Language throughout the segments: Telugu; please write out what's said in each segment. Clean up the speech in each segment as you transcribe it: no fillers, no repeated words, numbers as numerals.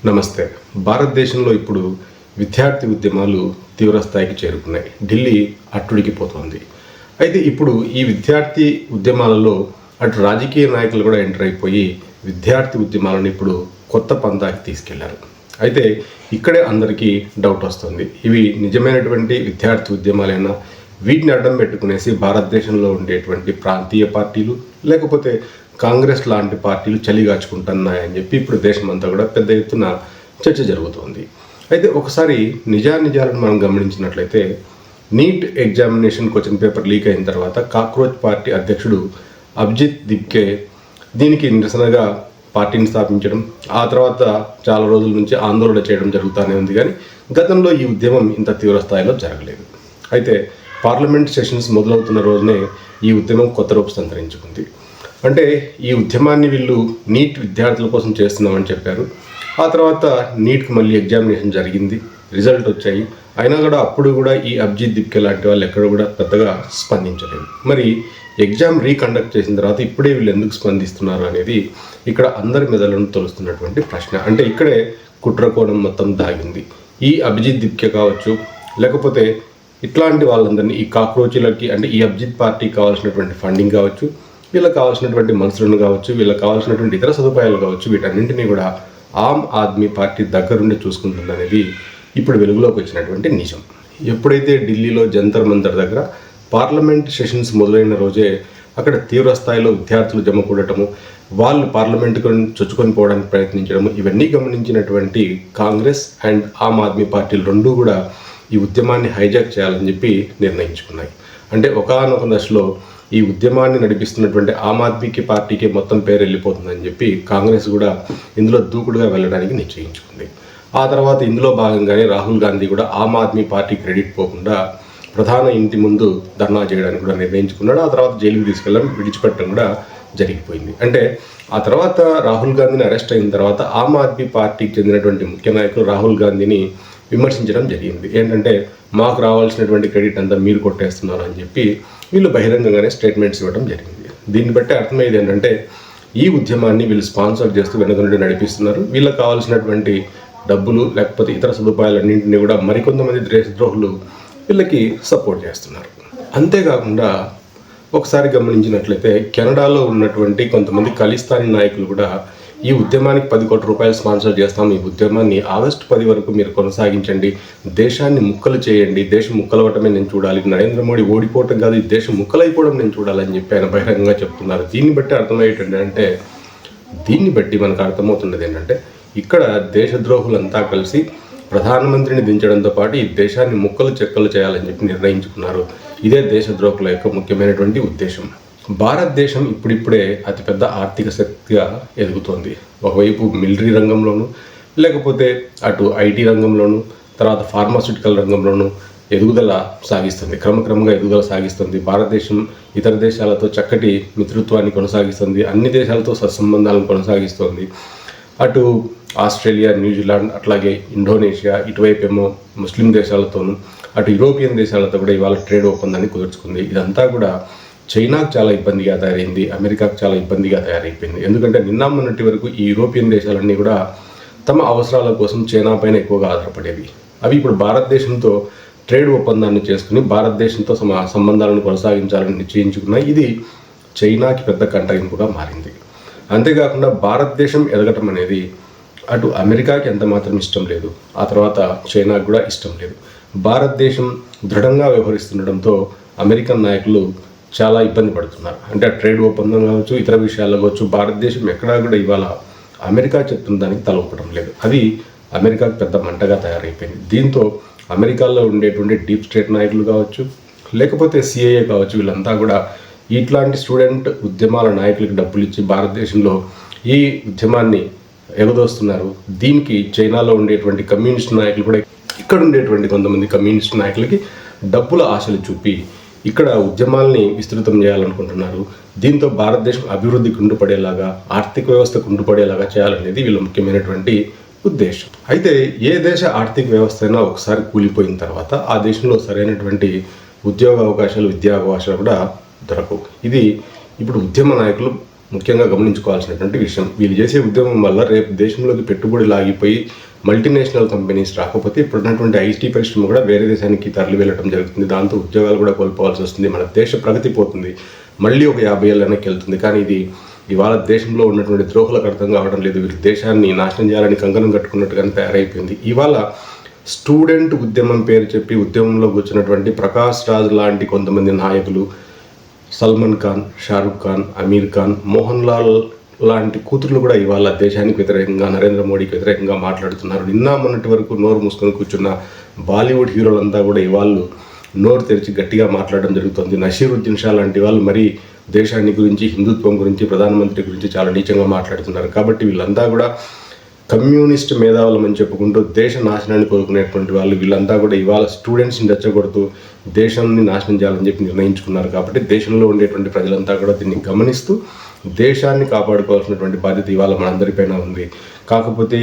నమస్తే. భారతదేశంలో ఇప్పుడు విద్యార్థి ఉద్యమాలు తీవ్రస్థాయికి చేరుకున్నాయి. ఢిల్లీ అట్టుడికిపోతోంది. అయితే ఇప్పుడు ఈ విద్యార్థి ఉద్యమాలలో అటు రాజకీయ నాయకులు కూడా ఎంటర్ అయిపోయి విద్యార్థి ఉద్యమాలను ఇప్పుడు కొత్త పంతాకి తీసుకెళ్లారు. అయితే ఇక్కడే అందరికీ డౌట్ వస్తుంది. ఇవి నిజమైనటువంటి విద్యార్థి ఉద్యమాలైనా, వీటిని అడ్డం పెట్టుకునేసి భారతదేశంలో ఉండేటువంటి ప్రాంతీయ పార్టీలు లేకపోతే కాంగ్రెస్ లాంటి పార్టీలు చలిగాచుకుంటున్నాయని చెప్పి ఇప్పుడు దేశమంతా కూడా పెద్ద ఎత్తున చర్చ జరుగుతోంది. అయితే ఒకసారి నిజాలను మనం గమనించినట్లయితే, neat examination question paper leak అయిన తర్వాత కాక్రోచ్ పార్టీ అధ్యక్షుడు అభిజిత్ దిబ్కే దీనికి నిరసనగా పార్టీని స్థాపించడం, ఆ తర్వాత చాలా రోజుల నుంచి ఆందోళన చేయడం జరుగుతూనే ఉంది. కానీ గతంలో ఈ ఉద్యమం ఇంత తీవ్ర స్థాయిలో జరగలేదు. అయితే పార్లమెంట్ సెషన్స్ మొదలవుతున్న రోజునే ఈ ఉద్యమం కొత్త రూపు సంతరించుకుంది. అంటే ఈ ఉద్యమాన్ని వీళ్ళు నీట్ విద్యార్థుల కోసం చేస్తున్నామని చెప్పారు. ఆ తర్వాత నీట్కి మళ్ళీ ఎగ్జామినేషన్ జరిగింది, రిజల్ట్ వచ్చాయి. అయినా కూడా అప్పుడు కూడా ఈ అభిజిత్ దిబ్కే లాంటి వాళ్ళు ఎక్కడ కూడా పెద్దగా స్పందించలేదు. మరి ఎగ్జామ్ రీకండక్ట్ చేసిన తర్వాత ఇప్పుడే వీళ్ళు ఎందుకు స్పందిస్తున్నారు అనేది ఇక్కడ అందరి మెదళ్ళను తొలుస్తున్నటువంటి ప్రశ్న. అంటే ఇక్కడే కుట్రకోణం మొత్తం దాగింది. ఈ అభిజిత్ దిబ్కే కావచ్చు, లేకపోతే ఇట్లాంటి వాళ్ళందరినీ ఈ కాక్రోచీలకి, అంటే ఈ అభిజిత్ పార్టీకి కావాల్సినటువంటి ఫండింగ్ కావచ్చు, వీళ్ళకి కావాల్సినటువంటి మనుషులను కావచ్చు, వీళ్ళకి కావాల్సినటువంటి ఇతర సదుపాయాలు కావచ్చు, వీటన్నింటినీ కూడా ఆమ్ ఆద్మీ పార్టీ దగ్గరుండి చూసుకుంటుంది అనేది ఇప్పుడు వెలుగులోకి వచ్చినటువంటి నిజం. ఎప్పుడైతే ఢిల్లీలో జంతర్ మంతర్ దగ్గర పార్లమెంట్ సెషన్స్ మొదలైన రోజే అక్కడ తీవ్ర స్థాయిలో విద్యార్థులు జమ కూడటము, వాళ్ళు పార్లమెంటుకు చొచ్చుకొని పోవడానికి ప్రయత్నించడము, ఇవన్నీ గమనించినటువంటి కాంగ్రెస్ అండ్ ఆమ్ ఆద్మీ పార్టీలు రెండూ కూడా ఈ ఉద్యమాన్ని హైజాక్ చేయాలని చెప్పి నిర్ణయించుకున్నాయి. అంటే ఒకానొక దశలో ఈ ఉద్యమాన్ని నడిపిస్తున్నటువంటి ఆమ్ ఆద్మీకి పార్టీకి మొత్తం పేరు వెళ్ళిపోతుందని చెప్పి కాంగ్రెస్ కూడా ఇందులో దూకుడుగా వెళ్ళడానికి నిశ్చయించుకుంది. ఆ తర్వాత ఇందులో భాగంగానే రాహుల్ గాంధీ కూడా ఆమ్ ఆద్మీ పార్టీ క్రెడిట్ పోకుండా ప్రధాన ఇంటి ముందు ధర్నా చేయడానికి కూడా నిర్ణయించుకున్నాడు. ఆ తర్వాత జైలుకి తీసుకెళ్ళడం, విడిచిపెట్టడం కూడా జరిగిపోయింది. అంటే ఆ తర్వాత రాహుల్ గాంధీని అరెస్ట్ అయిన తర్వాత ఆమ్ ఆద్మీ పార్టీకి చెందినటువంటి ముఖ్య నాయకులు రాహుల్ గాంధీని విమర్శించడం జరిగింది. ఏంటంటే మాకు రావాల్సినటువంటి క్రెడిట్ అంతా మీరు కొట్టేస్తున్నారు అని చెప్పి వీళ్ళు బహిరంగంగానే స్టేట్మెంట్స్ ఇవ్వడం జరిగింది. దీన్ని బట్టి అర్థమయ్యేది ఏంటంటే ఈ ఉద్యమాన్ని వీళ్ళు స్పాన్సర్ చేస్తూ వెనుక నుండి నడిపిస్తున్నారు. వీళ్ళకి కావాల్సినటువంటి డబ్బులు లేకపోతే ఇతర సదుపాయాలన్నింటినీ కూడా మరికొంతమంది దేశద్రోహులు వీళ్ళకి సపోర్ట్ చేస్తున్నారు. అంతేకాకుండా ఒకసారి గమనించినట్లయితే కెనడాలో ఉన్నటువంటి కొంతమంది ఖలిస్తానీ నాయకులు కూడా ఈ ఉద్యమానికి 10 కోట్ల రూపాయలు స్పాన్సర్ చేస్తాం, ఈ ఉద్యమాన్ని ఆగస్టు 10 వరకు మీరు కొనసాగించండి, దేశాన్ని ముక్కలు చేయండి, దేశం ముక్కలవటమే నేను చూడాలి, నరేంద్ర మోడీ ఓడిపోవటం కాదు, ఈ దేశం ముక్కలైపోవడం నేను చూడాలని చెప్పి ఆయన బహిరంగంగా చెప్తున్నారు. దీన్ని బట్టి అర్థమయ్యేటంటే, దీన్ని బట్టి మనకు అర్థమవుతున్నది ఏంటంటే, ఇక్కడ దేశద్రోహులంతా కలిసి ప్రధానమంత్రిని దించడంతో పాటు ఈ దేశాన్ని ముక్కలు చెక్కలు చేయాలని చెప్పి నిర్ణయించుకున్నారు. ఇదే దేశద్రోహుల యొక్క ముఖ్యమైనటువంటి ఉద్దేశం. భారతదేశం ఇప్పుడిప్పుడే అతిపెద్ద ఆర్థిక శక్తిగా ఎదుగుతోంది. ఒకవైపు మిలిటరీ రంగంలోనూ, లేకపోతే అటు ఐటీ రంగంలోనూ, తర్వాత ఫార్మాస్యూటికల్ రంగంలోనూ ఎదుగుదల సాగిస్తుంది, క్రమక్రమంగా ఎదుగుదల సాగిస్తుంది. భారతదేశం ఇతర దేశాలతో చక్కటి మిత్రత్వాన్ని కొనసాగిస్తుంది, అన్ని దేశాలతో సత్సంబంధాలను కొనసాగిస్తుంది. అటు ఆస్ట్రేలియా, న్యూజిలాండ్, అట్లాగే ఇండోనేషియా, ఇటువైపు ఏమో ముస్లిం దేశాలతోనూ, అటు యూరోపియన్ దేశాలతో కూడా ఇవాళ ట్రేడ్ ఒప్పందాన్ని కుదుర్చుకుంది. ఇదంతా కూడా చైనాకు చాలా ఇబ్బందిగా తయారైంది, అమెరికాకు చాలా ఇబ్బందిగా తయారైపోయింది. ఎందుకంటే నిన్న మొన్నటి వరకు ఈ యూరోపియన్ దేశాలన్నీ కూడా తమ అవసరాల కోసం చైనా పైన ఎక్కువగా ఆధారపడేవి. అవి ఇప్పుడు భారతదేశంతో ట్రేడ్ ఒప్పందాన్ని చేసుకుని భారతదేశంతో సంబంధాలను కొనసాగించాలని నిశ్చయించుకున్నాయి. ఇది చైనాకి పెద్ద కంటగింపుగా మారింది. అంతేకాకుండా భారతదేశం ఎదగటం అనేది అటు అమెరికాకి ఎంత మాత్రం ఇష్టం లేదు, ఆ తర్వాత చైనాకు కూడా ఇష్టం లేదు. భారతదేశం దృఢంగా వ్యవహరిస్తుండడంతో అమెరికన్ నాయకులు చాలా ఇబ్బంది పడుతున్నారు. అంటే ఆ ట్రేడ్ ఒప్పందం కావచ్చు, ఇతర విషయాల్లో కావచ్చు, భారతదేశం ఎక్కడా కూడా ఇవాళ అమెరికా చెప్తున్న దానికి తల ఊపడం లేదు. అది అమెరికాకు పెద్ద మంటగా తయారైపోయింది. దీంతో అమెరికాలో ఉండేటువంటి డీప్ స్టేట్ నాయకులు కావచ్చు, లేకపోతే సిఐఏ కావచ్చు, వీళ్ళంతా కూడా ఇట్లాంటి స్టూడెంట్ ఉద్యమాల నాయకులకు డబ్బులు ఇచ్చి భారతదేశంలో ఈ ఉద్యమాన్ని ఎగదోస్తున్నారు. దీనికి చైనాలో ఉండేటువంటి కమ్యూనిస్ట్ నాయకులు కూడా ఇక్కడ ఉండేటువంటి కొంతమంది కమ్యూనిస్ట్ నాయకులకి డబ్బుల ఆశలు చూపి ఇక్కడ ఉద్యమాల్ని విస్తృతం చేయాలనుకుంటున్నారు. దీంతో భారతదేశం అభివృద్ధి కుంటుపడేలాగా, ఆర్థిక వ్యవస్థ కుంటుపడేలాగా చేయాలనేది వీళ్ళ ముఖ్యమైనటువంటి ఉద్దేశం. అయితే ఏ దేశ ఆర్థిక వ్యవస్థ అయినా ఒకసారి కూలిపోయిన తర్వాత ఆ దేశంలో సరైనటువంటి ఉద్యోగ అవకాశాలు, విద్యా అవకాశాలు కూడా దొరకవు. ఇది ఇప్పుడు ఉద్యమ నాయకులు ముఖ్యంగా గమనించుకోవాల్సినటువంటి విషయం. వీళ్ళు చేసే ఉద్యమం వల్ల రేపు దేశంలోకి పెట్టుబడి లాగిపోయి మల్టీనేషనల్ కంపెనీస్ రాకపోతే ఇప్పుడున్నటువంటి ఐటీ పరిశ్రమ కూడా వేరే దేశానికి తరలి వెళ్ళడం జరుగుతుంది. దాంతో ఉద్యోగాలు కూడా కోల్పోవాల్సి వస్తుంది. మన దేశ ప్రగతి పోతుంది. మళ్ళీ ఒక 50 ఏళ్ళ వెనక్కి వెళ్తుంది. కానీ ఇది ఇవాళ దేశంలో ఉన్నటువంటి ద్రోహులకు అర్థం కావడం లేదు. వీళ్ళు దేశాన్ని నాశనం చేయాలని కంకణం కట్టుకున్నట్టుగానే తయారైపోయింది. ఇవాళ స్టూడెంట్ ఉద్యమం పేరు చెప్పి ఉద్యమంలో కూర్చున్నటువంటి ప్రకాష్ రాజ్ లాంటి కొంతమంది నాయకులు, సల్మాన్ ఖాన్, షారుఖ్ ఖాన్, అమీర్ ఖాన్, మోహన్ లాల్ లాంటి కూతుర్లు కూడా ఇవాళ దేశానికి వ్యతిరేకంగా, నరేంద్ర మోడీకి వ్యతిరేకంగా మాట్లాడుతున్నారు. నిన్న మొన్నటి వరకు నోరు మూసుకొని కూర్చున్న బాలీవుడ్ హీరోలంతా కూడా ఇవాళ నోరు తెరిచి గట్టిగా మాట్లాడడం జరుగుతుంది. నషీరుద్దీన్ షా లాంటి వాళ్ళు మరీ దేశాన్ని గురించి, హిందుత్వం గురించి, ప్రధానమంత్రి గురించి చాలా నీచంగా మాట్లాడుతున్నారు. కాబట్టి వీళ్ళంతా కూడా కమ్యూనిస్ట్ మేధావులమని చెప్పుకుంటూ దేశ నాశనాన్ని కోరుకునేటువంటి వాళ్ళు వీళ్ళంతా కూడా ఇవాళ స్టూడెంట్స్ని రెచ్చగొడుతూ దేశాన్ని నాశనం చేయాలని చెప్పి నిర్ణయించుకున్నారు. కాబట్టి దేశంలో ఉండేటువంటి ప్రజలంతా కూడా దీన్ని గమనిస్తూ దేశాన్ని కాపాడుకోవాల్సినటువంటి బాధ్యత ఇవాళ మనందరిపైన ఉంది. కాకపోతే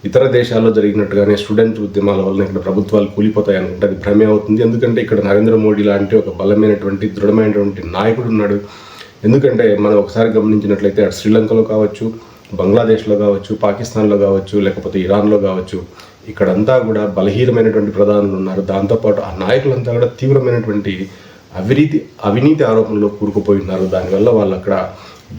ఇతర దేశాల్లో జరిగినట్టుగానే స్టూడెంట్ ఉద్యమాల వల్ల ఇక్కడ ప్రభుత్వాలు కూలిపోతాయి అనుకుంటే అది భ్రమే అవుతుంది. ఎందుకంటే ఇక్కడ నరేంద్ర మోడీ లాంటి ఒక బలమైనటువంటి, దృఢమైనటువంటి నాయకుడు ఉన్నాడు. ఎందుకంటే మనం ఒకసారి గమనించినట్లయితే అటు శ్రీలంకలో కావచ్చు, బంగ్లాదేశ్లో కావచ్చు, పాకిస్తాన్లో కావచ్చు, లేకపోతే ఇరాన్లో కావచ్చు, ఇక్కడంతా కూడా బలహీనమైనటువంటి ప్రధానులు ఉన్నారు. దాంతోపాటు ఆ నాయకులంతా కూడా తీవ్రమైనటువంటి అవినీతి ఆరోపణలో కూరుకుపోయి ఉన్నారు. దానివల్ల వాళ్ళు అక్కడ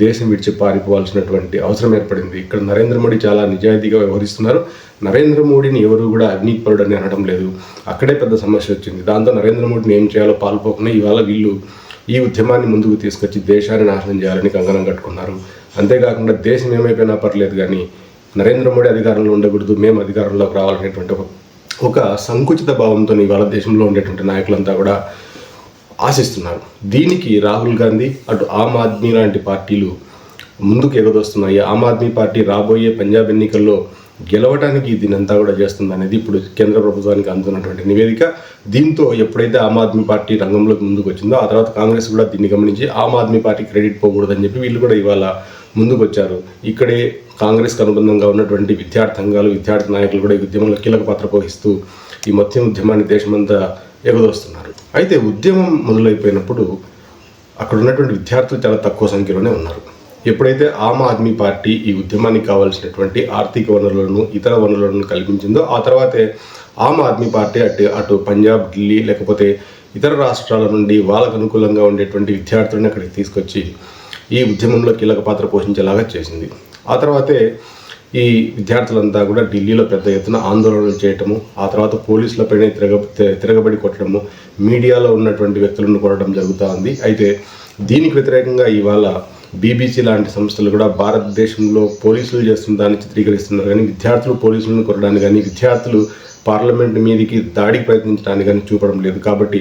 దేశం విడిచి పారిపోవాల్సినటువంటి అవసరం ఏర్పడింది. ఇక్కడ నరేంద్ర మోడీ చాలా నిజాయితీగా వ్యవహరిస్తున్నారు. నరేంద్ర మోడీని ఎవరు కూడా అవినీతిపరుడని అనడం లేదు. అక్కడే పెద్ద సమస్య వచ్చింది. దాంతో నరేంద్ర మోడీని ఏం చేయాలో పాల్పోకుండా ఇవాళ వీళ్ళు ఈ ఉద్యమాన్ని ముందుకు తీసుకొచ్చి దేశాన్ని నాశనం చేయాలని కంకణం కట్టుకున్నారు. అంతేకాకుండా దేశం ఏమైపోయినా పర్లేదు కానీ నరేంద్ర మోడీ అధికారంలో ఉండకూడదు, మేము అధికారంలోకి రావాలనేటువంటి ఒక సంకుచిత భావంతో ఇవాళ దేశంలో ఉండేటువంటి నాయకులంతా కూడా ఆశిస్తున్నారు. దీనికి రాహుల్ గాంధీ, అటు ఆమ్ ఆద్మీ లాంటి పార్టీలు ముందుకు ఎగదొస్తున్నాయి. ఆమ్ ఆద్మీ పార్టీ రాబోయే పంజాబ్ ఎన్నికల్లో గెలవడానికి దీనంతా కూడా చేస్తుంది అనేది ఇప్పుడు కేంద్ర ప్రభుత్వానికి అందుతున్నటువంటి నివేదిక. దీంతో ఎప్పుడైతే ఆమ్ ఆద్మీ పార్టీ రంగంలోకి ముందుకు వచ్చిందో ఆ తర్వాత కాంగ్రెస్ కూడా దీన్ని గమనించి ఆమ్ ఆద్మీ పార్టీ క్రెడిట్ పోకూడదని చెప్పి వీళ్ళు కూడా ఇవాళ ముందుకు వచ్చారు. ఇక్కడే కాంగ్రెస్కి అనుబంధంగా ఉన్నటువంటి విద్యార్థి సంఘాలు, విద్యార్థి నాయకులు కూడా ఈ ఉద్యమంలో కీలక పాత్ర పోషిస్తూ ఈ మొత్తం ఉద్యమాన్ని దేశమంతా ఎగదోస్తున్నారు. అయితే ఉద్యమం మొదలైపోయినప్పుడు అక్కడ ఉన్నటువంటి విద్యార్థులు చాలా తక్కువ సంఖ్యలోనే ఉన్నారు. ఎప్పుడైతే ఆమ్ ఆద్మీ పార్టీ ఈ ఉద్యమానికి కావాల్సినటువంటి ఆర్థిక వనరులను, ఇతర వనరులను కల్పించిందో ఆ తర్వాతే ఆమ్ ఆద్మీ పార్టీ అటు పంజాబ్, ఢిల్లీ లేకపోతే ఇతర రాష్ట్రాల నుండి వాళ్ళకు అనుకూలంగా ఉండేటువంటి విద్యార్థులను అక్కడికి తీసుకొచ్చి ఈ ఉద్యమంలో కీలక పాత్ర పోషించేలాగా చేసింది. ఆ తర్వాతే ఈ విద్యార్థులంతా కూడా ఢిల్లీలో పెద్ద ఎత్తున ఆందోళనలు చేయటము, ఆ తర్వాత పోలీసులపైనే తిరగబడి కొట్టడము, మీడియాలో ఉన్నటువంటి వ్యక్తులను కొట్టడం జరుగుతూ ఉంది. అయితే దీనికి వ్యతిరేకంగా ఇవాళ బీబీసీ లాంటి సంస్థలు కూడా భారతదేశంలో పోలీసులు చేస్తున్న దాన్ని చిత్రీకరిస్తున్నారు. కానీ విద్యార్థులు పోలీసులను కొట్టడానికి కానీ, విద్యార్థులు పార్లమెంట్ మీదకి దాడికి ప్రయత్నించడానికి కానీ చూపడం లేదు. కాబట్టి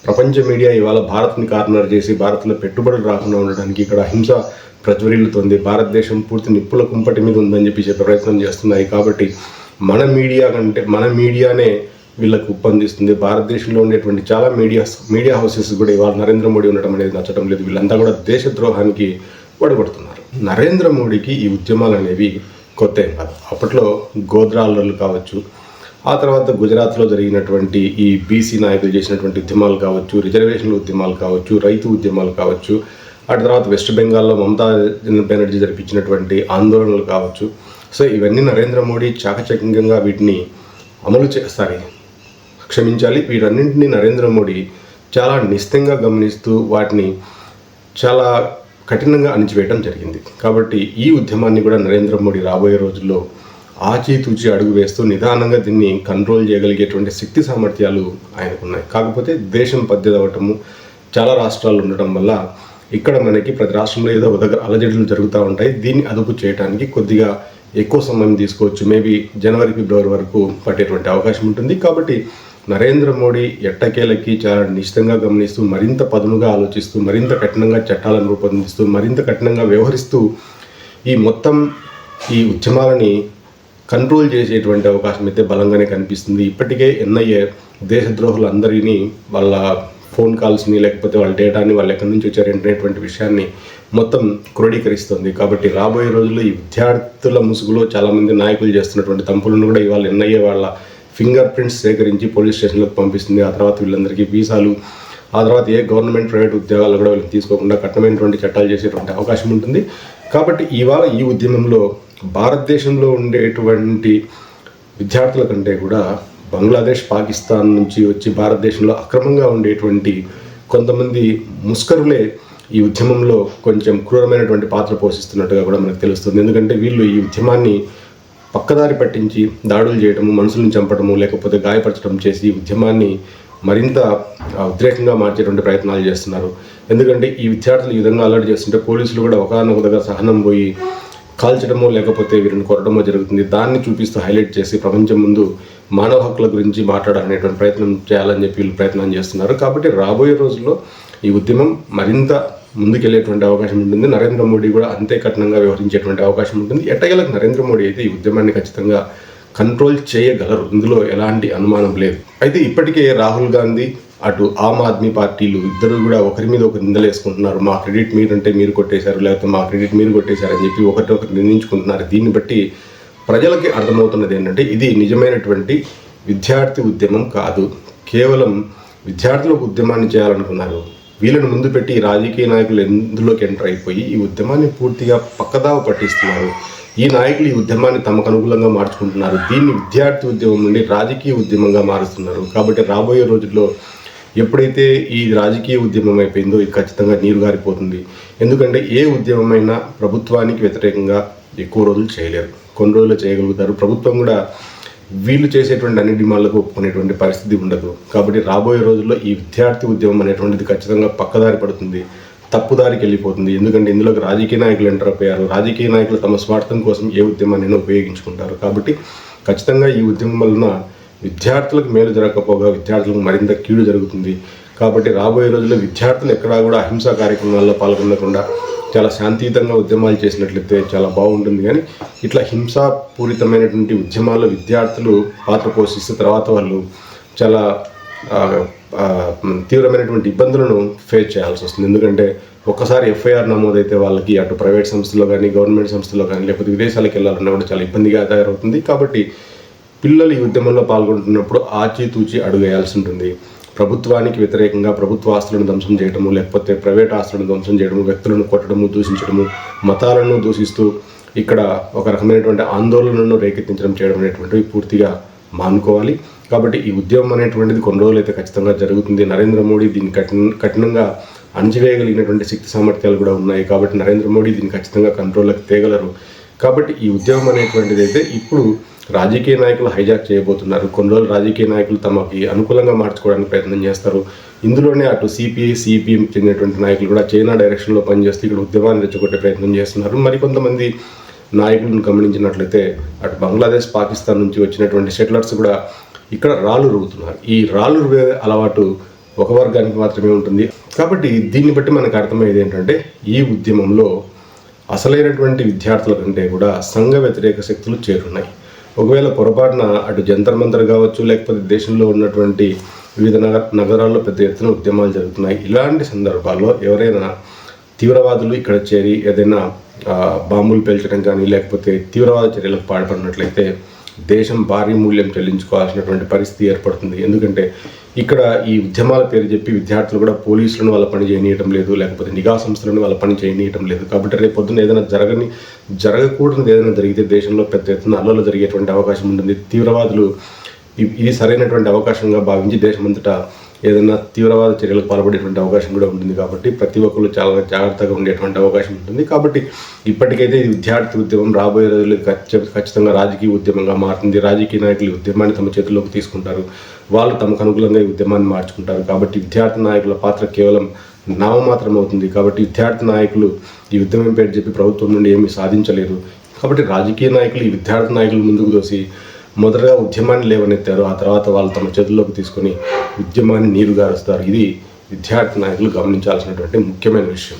ప్రపంచ మీడియా ఇవాళ భారత్ని కార్నర్ చేసి భారత్లో పెట్టుబడులు రాకుండా ఉండడానికి ఇక్కడ హింస ప్రజ్వరిల్లుతోంది. భారతదేశం పూర్తి నిప్పుల కుంపటి మీద ఉందని చెప్పే ప్రయత్నం చేస్తున్నాయి. కాబట్టి మన మీడియానే వీళ్ళకు ఉప్పందిస్తుంది. భారతదేశంలో ఉండేటువంటి చాలా మీడియా హౌసెస్ కూడా ఇవాళ నరేంద్ర మోడీ ఉండటం అనేది నచ్చడం లేదు. వీళ్ళంతా కూడా దేశద్రోహానికి ఒడగొడుతున్నారు. నరేంద్ర మోడీకి ఈ ఉద్యమాలు అనేవి కొత్త ఏం కాదు. అప్పట్లో గోద్రా అల్లర్లు కావచ్చు, ఆ తర్వాత గుజరాత్లో జరిగినటువంటి ఈ బీసీ నాయకులు చేసినటువంటి ఉద్యమాలు కావచ్చు, రిజర్వేషన్ల ఉద్యమాలు కావచ్చు, రైతు ఉద్యమాలు కావచ్చు, ఆ తర్వాత వెస్ట్ బెంగాల్లో మమతా బెనర్జీ జరిపించినటువంటి ఆందోళనలు కావచ్చు. సో ఇవన్నీ నరేంద్ర మోడీ చాకచక్యంగా వీటిని వీటన్నింటినీ నరేంద్ర మోడీ చాలా నిశ్చితంగా గమనిస్తూ వాటిని చాలా కఠినంగా అణిచివేయడం జరిగింది. కాబట్టి ఈ ఉద్యమాన్ని కూడా నరేంద్ర మోడీ రాబోయే రోజుల్లో ఆచితూచి అడుగు వేస్తూ నిదానంగా దీన్ని కంట్రోల్ చేయగలిగేటువంటి శక్తి సామర్థ్యాలు ఆయనకున్నాయి. కాకపోతే దేశం పెద్దదవటము, చాలా రాష్ట్రాలు ఉండటం వల్ల ఇక్కడ మనకి ప్రతి రాష్ట్రంలో ఏదో ఒక దగ్గర అలజడులు జరుగుతూ ఉంటాయి. దీన్ని అదుపు చేయడానికి కొద్దిగా ఎక్కువ సమయం తీసుకోవచ్చు. మేబీ జనవరి, ఫిబ్రవరి వరకు పట్టేటువంటి అవకాశం ఉంటుంది. కాబట్టి నరేంద్ర మోడీ ఎట్టకేలకి చాలా నిశ్చితంగా గమనిస్తూ, మరింత పదునుగా ఆలోచిస్తూ, మరింత కఠినంగా చట్టాలను రూపొందిస్తూ, మరింత కఠినంగా వ్యవహరిస్తూ ఈ ఉద్యమాలని కంట్రోల్ చేసేటువంటి అవకాశం అయితే బలంగానే కనిపిస్తుంది. ఇప్పటికే ఎన్ఐఏ దేశద్రోహులందరినీ వాళ్ళ ఫోన్ కాల్స్ని లేకపోతే వాళ్ళ డేటాని వాళ్ళు ఎక్కడి నుంచి వచ్చారంటేటువంటి విషయాన్ని మొత్తం క్రోడీకరిస్తుంది. కాబట్టి రాబోయే రోజుల్లో ఈ విద్యార్థుల ముసుగులో చాలామంది నాయకులు చేస్తున్నటువంటి తంపులను కూడా ఇవాళ ఎన్ఐఏ వాళ్ళ ఫింగర్ ప్రింట్స్ సేకరించి పోలీస్ స్టేషన్లకు పంపిస్తుంది. ఆ తర్వాత వీళ్ళందరికీ వీసాలు, ఆ తర్వాత ఏ గవర్నమెంట్ ప్రైవేట్ ఉద్యోగాలు కూడా వీళ్ళని తీసుకోకుండా కఠినమైనటువంటి చట్టాలు చేసేటువంటి అవకాశం ఉంటుంది. కాబట్టి ఇవాళ ఈ ఉద్యమంలో భారతదేశంలో ఉండేటువంటి విద్యార్థుల కంటే కూడా బంగ్లాదేశ్, పాకిస్తాన్ నుంచి వచ్చి భారతదేశంలో అక్రమంగా ఉండేటువంటి కొంతమంది ముస్కరులే ఈ ఉద్యమంలో కొంచెం క్రూరమైనటువంటి పాత్ర పోషిస్తున్నట్టుగా కూడా మనకు తెలుస్తుంది. ఎందుకంటే వీళ్ళు ఈ ఉద్యమాన్ని పక్కదారి పట్టించి దాడులు చేయడము, మనుషులను చంపడము, లేకపోతే గాయపరచడం చేసి ఈ ఉద్యమాన్ని మరింత ఉద్రేకంగా మార్చేటువంటి ప్రయత్నాలు చేస్తున్నారు. ఎందుకంటే ఈ విద్యార్థులు ఈ విధంగా అలర్ట్ చేస్తుంటే పోలీసులు కూడా ఒకనొక దగ్గర సహనం పోయి కాల్చడమో లేకపోతే వీరిని కొట్టడమో జరుగుతుంది. దాన్ని చూపిస్తూ హైలైట్ చేసి ప్రపంచం ముందు మానవ హక్కుల గురించి మాట్లాడాలనేటువంటి ప్రయత్నం చేయాలని చెప్పి వీళ్ళు ప్రయత్నం చేస్తున్నారు. కాబట్టి రాబోయే రోజుల్లో ఈ ఉద్యమం మరింత ముందుకెళ్లేటువంటి అవకాశం ఉంటుంది. నరేంద్ర మోడీ కూడా అంతే కఠినంగా వ్యవహరించేటువంటి అవకాశం ఉంటుంది. ఎట్టగలకు నరేంద్ర మోడీ అయితే ఈ ఉద్యమాన్ని ఖచ్చితంగా కంట్రోల్ చేయగలరు, ఇందులో ఎలాంటి అనుమానం లేదు. అయితే ఇప్పటికే రాహుల్ గాంధీ అటు ఆమ్ ఆద్మీ పార్టీలు ఇద్దరు కూడా ఒకరి మీద ఒకరు నిందలేసుకుంటున్నారు. మా క్రెడిట్ మీరంటే మీరు కొట్టేశారు, లేకపోతే మా క్రెడిట్ మీరు కొట్టేశారు అని చెప్పి ఒకరినొకరు నిందించుకుంటున్నారు. దీన్ని బట్టి ప్రజలకి అర్థమవుతున్నది ఏంటంటే ఇది నిజమైనటువంటి విద్యార్థి ఉద్యమం కాదు, కేవలం విద్యార్థులకు ఉద్యమాన్ని చేయాలనుకున్నారు. వీళ్ళని ముందు పెట్టి రాజకీయ నాయకులు ఎందులోకి ఎంటర్ అయిపోయి ఈ ఉద్యమాన్ని పూర్తిగా పక్కదావ పట్టిస్తున్నారు. ఈ నాయకులు ఈ ఉద్యమాన్ని తమకు అనుకూలంగా మార్చుకుంటున్నారు. దీన్ని విద్యార్థి ఉద్యమం నుండి రాజకీయ ఉద్యమంగా మారుస్తున్నారు. కాబట్టి రాబోయే రోజుల్లో ఎప్పుడైతే ఈ రాజకీయ ఉద్యమం అయిపోయిందో ఇది ఖచ్చితంగా నీరు గారిపోతుంది. ఎందుకంటే ఏ ఉద్యమమైనా ప్రభుత్వానికి వ్యతిరేకంగా ఎక్కువ రోజులు చేయలేరు, కొన్ని రోజులు చేయగలుగుతారు. ప్రభుత్వం కూడా వీళ్ళు చేసేటువంటి అన్ని డిమాండ్లకు ఒప్పుకునేటువంటి పరిస్థితి ఉండదు. కాబట్టి రాబోయే రోజుల్లో ఈ విద్యార్థి ఉద్యమం అనేటువంటిది ఖచ్చితంగా పక్కదారి పడుతుంది, తప్పుదారికి వెళ్ళిపోతుంది. ఎందుకంటే ఇందులోకి రాజకీయ నాయకులు ఎంటర్ అయిపోయారు. రాజకీయ నాయకులు తమ స్వార్థం కోసం ఏ ఉద్యమాన్ని ఉపయోగించుకుంటారు. కాబట్టి ఖచ్చితంగా ఈ ఉద్యమం వలన విద్యార్థులకు మేలు జరగకపోగా విద్యార్థులకు మరింత కీడు జరుగుతుంది. కాబట్టి రాబోయే రోజుల్లో విద్యార్థులు ఎక్కడా కూడా అహింసా కార్యక్రమాల్లో పాల్గొనకుండా చాలా శాంతియుతంగా ఉద్యమాలు చేసినట్లయితే చాలా బాగుంటుంది. కానీ ఇట్లా హింసాపూరితమైనటువంటి ఉద్యమాల్లో విద్యార్థులు పాత్ర పోషిస్తే తర్వాత వాళ్ళు చాలా తీవ్రమైనటువంటి ఇబ్బందులను ఫేస్ చేయాల్సి వస్తుంది. ఎందుకంటే ఒక్కసారి ఎఫ్ఐఆర్ నమోదైతే వాళ్ళకి అటు ప్రైవేట్ సంస్థలో కానీ గవర్నమెంట్ సంస్థలో కానీ లేకపోతే విదేశాలకు వెళ్ళాలన్నా కూడా చాలా ఇబ్బందిగా తయారవుతుంది. కాబట్టి పిల్లలు ఈ ఉద్యమంలో పాల్గొంటున్నప్పుడు ఆచితూచి అడుగేయాల్సి ఉంటుంది. ప్రభుత్వానికి వ్యతిరేకంగా ప్రభుత్వ ఆస్తులను ధ్వంసం చేయడము, లేకపోతే ప్రైవేట్ ఆస్తులను ధ్వంసం చేయడము, వ్యక్తులను కొట్టడము, దూషించడము, మతాలను దూషిస్తూ ఇక్కడ ఒక రకమైనటువంటి ఆందోళనను రేకెత్తించడం చేయడం అనేటువంటివి పూర్తిగా మానుకోవాలి. కాబట్టి ఈ ఉద్యమం అనేటువంటిది కొన్ని రోజులు అయితే ఖచ్చితంగా జరుగుతుంది. నరేంద్ర మోడీ దీన్ని కఠినంగా అణచివేయగలిగినటువంటి శక్తి సామర్థ్యాలు కూడా ఉన్నాయి. కాబట్టి నరేంద్ర మోడీ దీన్ని ఖచ్చితంగా కంట్రోల్లోకి తేగలరు. కాబట్టి ఈ ఉద్యమం అనేటువంటిది అయితే ఇప్పుడు రాజకీయ నాయకులు హైజాక్ చేయబోతున్నారు. కొన్ని రోజులు రాజకీయ నాయకులు తమకి అనుకూలంగా మార్చుకోవడానికి ప్రయత్నం చేస్తారు. ఇందులోనే అటు సిపిఐ, సిపిఎం చెందినటువంటి నాయకులు కూడా చైనా డైరెక్షన్లో పనిచేస్తూ ఇక్కడ ఉద్యమాన్ని రెచ్చగొట్టే ప్రయత్నం చేస్తున్నారు. మరికొంతమంది నాయకులను గమనించినట్లయితే అటు బంగ్లాదేశ్, పాకిస్తాన్ నుంచి వచ్చినటువంటి సెటిలర్స్ కూడా ఇక్కడ రాళ్ళు రువ్వుతున్నారు. ఈ రాళ్ళు రువ్వే అలవాటు ఒక వర్గానికి మాత్రమే ఉంటుంది. కాబట్టి దీన్ని బట్టి మనకు అర్థమయ్యేది ఏంటంటే ఈ ఉద్యమంలో అసలైనటువంటి విద్యార్థుల కంటే కూడా సంఘ వ్యతిరేక శక్తులు చేరున్నాయి. ఒకవేళ పొరపాటున అటు జంతర్ మంతర్ కావచ్చు, లేకపోతే దేశంలో ఉన్నటువంటి వివిధ నగరాల్లో పెద్ద ఎత్తున ఉద్యమాలు జరుగుతున్నాయి. ఇలాంటి సందర్భాల్లో ఎవరైనా తీవ్రవాదులు ఇక్కడ చేరి ఏదైనా బాంబులు పేల్చడం కానీ లేకపోతే తీవ్రవాద చర్యలకు పాల్పడినట్లయితే దేశం భారీ మూల్యం చెల్లించుకోవాల్సినటువంటి పరిస్థితి ఏర్పడుతుంది. ఎందుకంటే ఇక్కడ ఈ ఉద్యమాల పేరు చెప్పి విద్యార్థులు కూడా పోలీసులను వాళ్ళ పని చేయనీయటం లేదు, లేకపోతే నిఘా సంస్థలను వాళ్ళ పని చేయనీయటం లేదు. కాబట్టి రేపు పొద్దున్న ఏదైనా జరగకూడదు ఏదైనా జరిగితే దేశంలో పెద్ద ఎత్తున అల్లర్లు జరిగేటువంటి అవకాశం ఉంటుంది. తీవ్రవాదులు ఇది సరైనటువంటి అవకాశంగా భావించి దేశమంతటా ఏదైనా తీవ్రవాద చర్యలకు పాల్పడేటువంటి అవకాశం కూడా ఉంటుంది. కాబట్టి ప్రతి ఒక్కరు చాలా జాగ్రత్తగా ఉండేటువంటి అవకాశం ఉంటుంది. కాబట్టి ఇప్పటికైతే ఈ విద్యార్థి ఉద్యమం రాబోయే రోజుల్లో ఖచ్చితంగా రాజకీయ ఉద్యమంగా మారుతుంది. రాజకీయ నాయకులు ఈ ఉద్యమాన్ని తమ చేతుల్లోకి తీసుకుంటారు, వాళ్ళు తమకు అనుకూలంగా ఈ ఉద్యమాన్ని మార్చుకుంటారు. కాబట్టి విద్యార్థి నాయకుల పాత్ర కేవలం నామమాత్రం అవుతుంది. కాబట్టి విద్యార్థి నాయకులు ఈ ఉద్యమం పేరు చెప్పి ప్రభుత్వం నుండి ఏమీ సాధించలేరు. కాబట్టి రాజకీయ నాయకులు ఈ విద్యార్థి నాయకులు ముందుకు దోసి మొదటగా ఉద్యమాన్ని లేవనెత్తారు, ఆ తర్వాత వాళ్ళు తమ చేతుల్లోకి తీసుకొని ఉద్యమాన్ని నీరుగారుస్తారు. ఇది విద్యార్థి నాయకులు గమనించాల్సినటువంటి ముఖ్యమైన విషయం.